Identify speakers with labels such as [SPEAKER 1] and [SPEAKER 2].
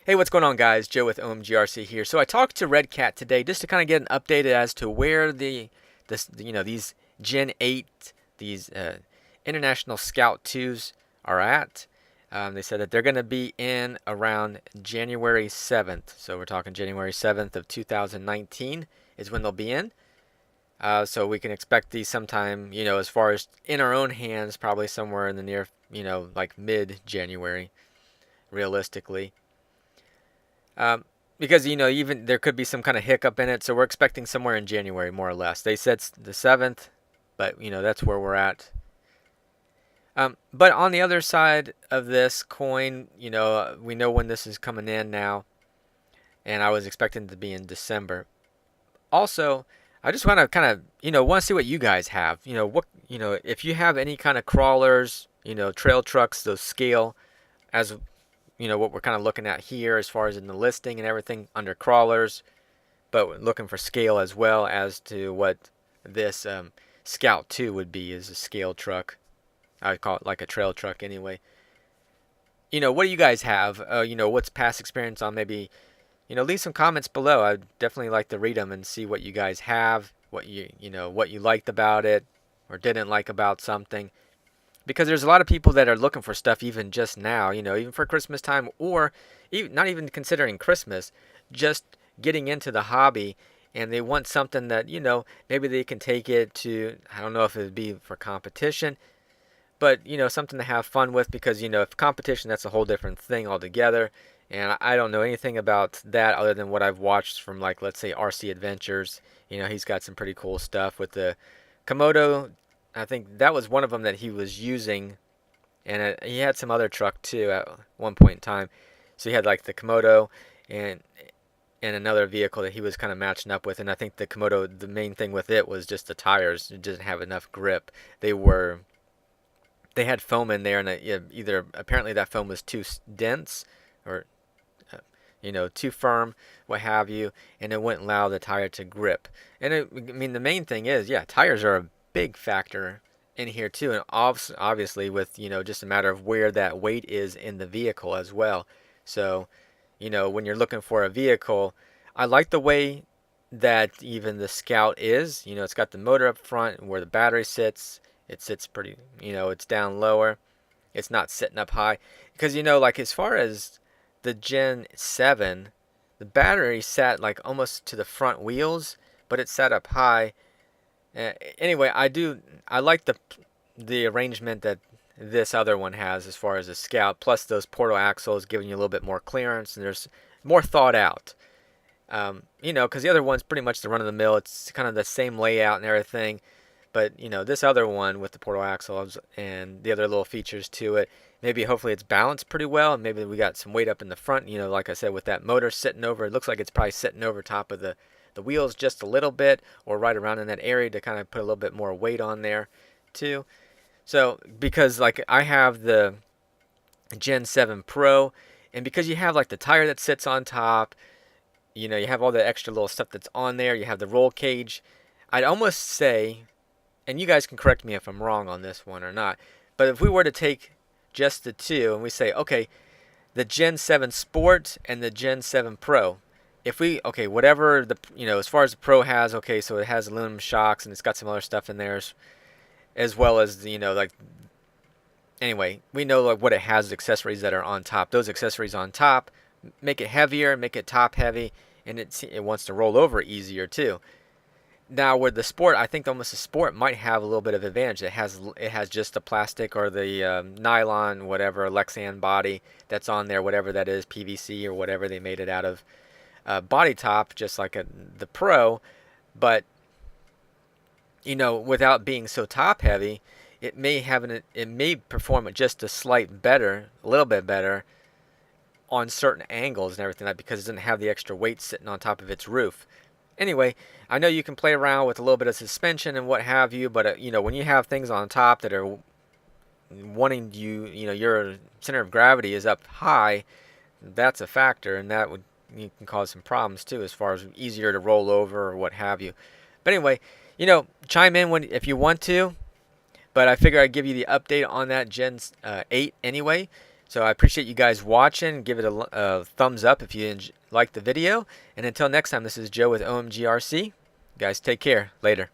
[SPEAKER 1] Hey, what's going on, guys? Joe with OMGRC here. So I talked to Redcat today just to kind of get an update as to where these Gen 8, these International Scout 2s are at. They said that they're going to be in around January 7th. So we're talking January 7th of 2019 is when they'll be in. So we can expect these sometime, as far as in our own hands, probably somewhere in the near, like mid-January, realistically. Because even there could be some kind of hiccup in it, so we're expecting somewhere in January, more or less. They said the 7th, but that's where we're at. But on the other side of this coin, we know when this is coming in now, and I was expecting it to be in December. Also, I just want to kind of want to see what you guys have. If you have any kind of crawlers, trail trucks, those scale as what we're kind of looking at here as far as in the listing and everything under crawlers, but looking for scale as well as to what this Scout 2 would be as a scale truck. I would call it like a trail truck anyway. What do you guys have? What's past experience on maybe, leave some comments below. I'd definitely like to read them and see what you guys have, what what you liked about it or didn't like about something. Because there's a lot of people that are looking for stuff even just now, even for Christmas time, or even, not even considering Christmas, just getting into the hobby, and they want something that, maybe they can take it to, I don't know if it would be for competition, but, something to have fun with, because, if competition, that's a whole different thing altogether, and I don't know anything about that other than what I've watched from, like, let's say, RC Adventures. He's got some pretty cool stuff with the Komodo. I think that was one of them that he was using, and he had some other truck too at one point in time. So he had like the Komodo and another vehicle that he was kind of matching up with. And I think the Komodo, the main thing with it was just the tires. It didn't have enough grip. They had foam in there, and either apparently that foam was too dense or too firm, what have you, and it wouldn't allow the tire to grip. And the main thing is, yeah, tires are a big factor in here too, and obviously with just a matter of where that weight is in the vehicle as well. So when you're looking for a vehicle, I like the way that even the Scout is. It's got the motor up front, and where the battery sits, it sits pretty, it's down lower, it's not sitting up high, because like as far as the Gen 7, the battery sat like almost to the front wheels, but it sat up high. Anyway, I like the arrangement that this other one has as far as a Scout, plus those portal axles giving you a little bit more clearance, and there's more thought out. Because the other one's pretty much the run of the mill. It's kind of the same layout and everything, but this other one with the portal axles and the other little features to it, maybe hopefully it's balanced pretty well, and maybe we got some weight up in the front. Like I said, with that motor sitting over, it looks like it's probably sitting over top of the wheels just a little bit, or right around in that area to kind of put a little bit more weight on there too. So because like I have the Gen 7 Pro, and because you have like the tire that sits on top, you have all the extra little stuff that's on there, you have the roll cage, I'd almost say, and you guys can correct me if I'm wrong on this one or not, but if we were to take just the two and we say, okay, the Gen 7 Sport and the Gen 7 Pro, whatever as far as the Pro has, so it has aluminum shocks and it's got some other stuff in there, as well as like, anyway, we know like what it has, accessories that are on top. Those accessories on top make it heavier, make it top heavy, and it wants to roll over easier too. Now with the Sport, I think almost the Sport might have a little bit of advantage. It has just the plastic or the nylon, whatever, Lexan body that's on there, whatever that is, PVC or whatever they made it out of. Body top, just like the Pro, but without being so top heavy, it may perform just a little bit better on certain angles and everything, like because it doesn't have the extra weight sitting on top of its roof. Anyway, I know you can play around with a little bit of suspension and what have you, but when you have things on top that are wanting your center of gravity is up high, that's a factor, and you can cause some problems too, as far as easier to roll over or what have you. But anyway, chime in if you want to. But I figure I'd give you the update on that Gen 8 anyway. So I appreciate you guys watching. Give it a thumbs up if you liked the video. And until next time, this is Joe with OMGRC. You guys take care. Later.